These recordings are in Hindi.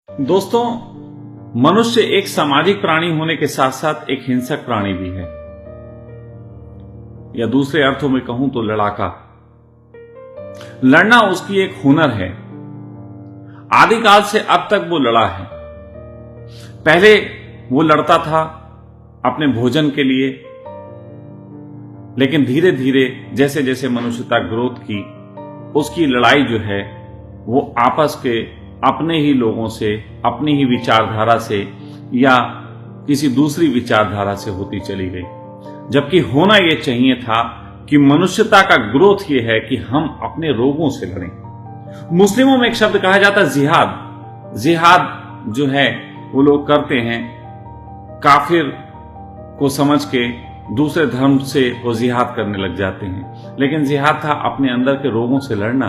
दोस्तों, मनुष्य एक सामाजिक प्राणी होने के साथ साथ एक हिंसक प्राणी भी है, या दूसरे अर्थों में कहूं तो लड़ाका। लड़ना उसकी एक हुनर है। आदिकाल से अब तक वो लड़ा है। पहले वो लड़ता था अपने भोजन के लिए, लेकिन धीरे धीरे जैसे जैसे मनुष्यता ग्रोथ की, उसकी लड़ाई जो है वो आपस के अपने ही लोगों से, अपनी ही विचारधारा से या किसी दूसरी विचारधारा से होती चली गई। जबकि होना यह चाहिए था कि मनुष्यता का ग्रोथ यह है कि हम अपने रोगों से लड़ें। मुस्लिमों में एक शब्द कहा जाता है जिहाद। जिहाद जो है वो लोग करते हैं काफिर को समझ के, दूसरे धर्म से वो जिहाद करने लग जाते हैं। लेकिन जिहाद था अपने अंदर के रोगों से लड़ना,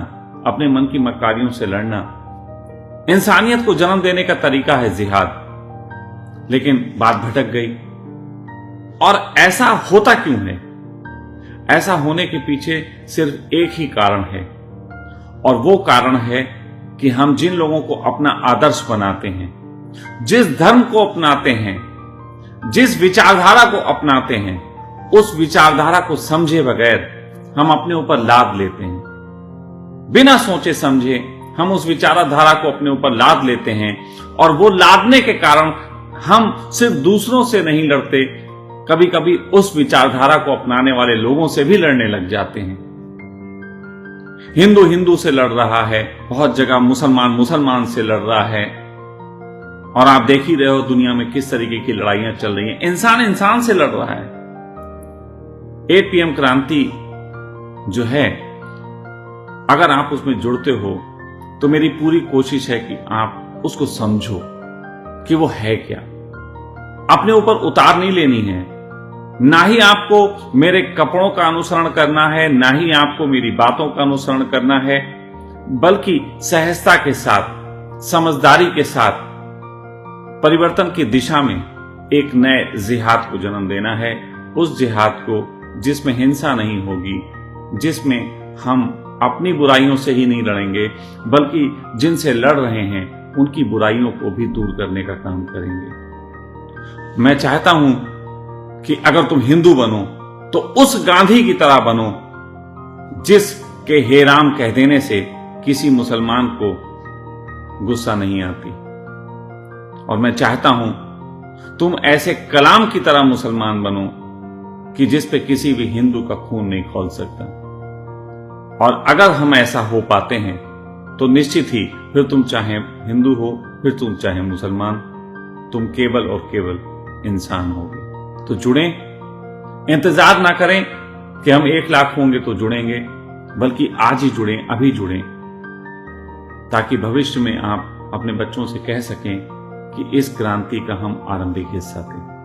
अपने मन की मक्कारियों से लड़ना। इंसानियत को जन्म देने का तरीका है जिहाद। लेकिन बात भटक गई। और ऐसा होता क्यों है? ऐसा होने के पीछे सिर्फ एक ही कारण है, और वो कारण है कि हम जिन लोगों को अपना आदर्श बनाते हैं, जिस धर्म को अपनाते हैं, जिस विचारधारा को अपनाते हैं, उस विचारधारा को समझे बगैर हम अपने ऊपर लाद लेते हैं। बिना सोचे समझे हम उस विचारधारा को अपने ऊपर लाद लेते हैं, और वो लादने के कारण हम सिर्फ दूसरों से नहीं लड़ते, कभी कभी उस विचारधारा को अपनाने वाले लोगों से भी लड़ने लग जाते हैं। हिंदू हिंदू से लड़ रहा है, बहुत जगह मुसलमान मुसलमान से लड़ रहा है, और आप देख ही रहे हो दुनिया में किस तरीके की लड़ाइयां चल रही हैं। इंसान इंसान से लड़ रहा है। 8 PM क्रांति जो है, अगर आप उसमें जुड़ते हो तो मेरी पूरी कोशिश है कि आप उसको समझो कि वो है क्या। अपने ऊपर उतार नहीं लेनी है। ना ही आपको मेरे कपड़ों का अनुसरण करना है, ना ही आपको मेरी बातों का अनुसरण करना है, बल्कि सहजता के साथ, समझदारी के साथ परिवर्तन की दिशा में एक नए जिहाद को जन्म देना है। उस जिहाद को जिसमें हिंसा नहीं होगी, जिसमें हम अपनी बुराइयों से ही नहीं लड़ेंगे, बल्कि जिनसे लड़ रहे हैं उनकी बुराइयों को भी दूर करने का काम करेंगे। मैं चाहता हूं कि अगर तुम हिंदू बनो तो उस गांधी की तरह बनो जिसके हे राम कह देने से किसी मुसलमान को गुस्सा नहीं आती। और मैं चाहता हूं तुम ऐसे कलाम की तरह मुसलमान बनो कि जिस पे किसी भी हिंदू का खून नहीं खौल सकता। और अगर हम ऐसा हो पाते हैं तो निश्चित ही फिर तुम चाहे हिंदू हो, फिर तुम चाहे मुसलमान, तुम केवल और केवल इंसान होगे। तो जुड़ें। इंतजार ना करें कि हम 1 लाख होंगे तो जुड़ेंगे, बल्कि आज ही जुड़ें, अभी जुड़ें, ताकि भविष्य में आप अपने बच्चों से कह सकें कि इस क्रांति का हम आरंभिक हिस्सा थे।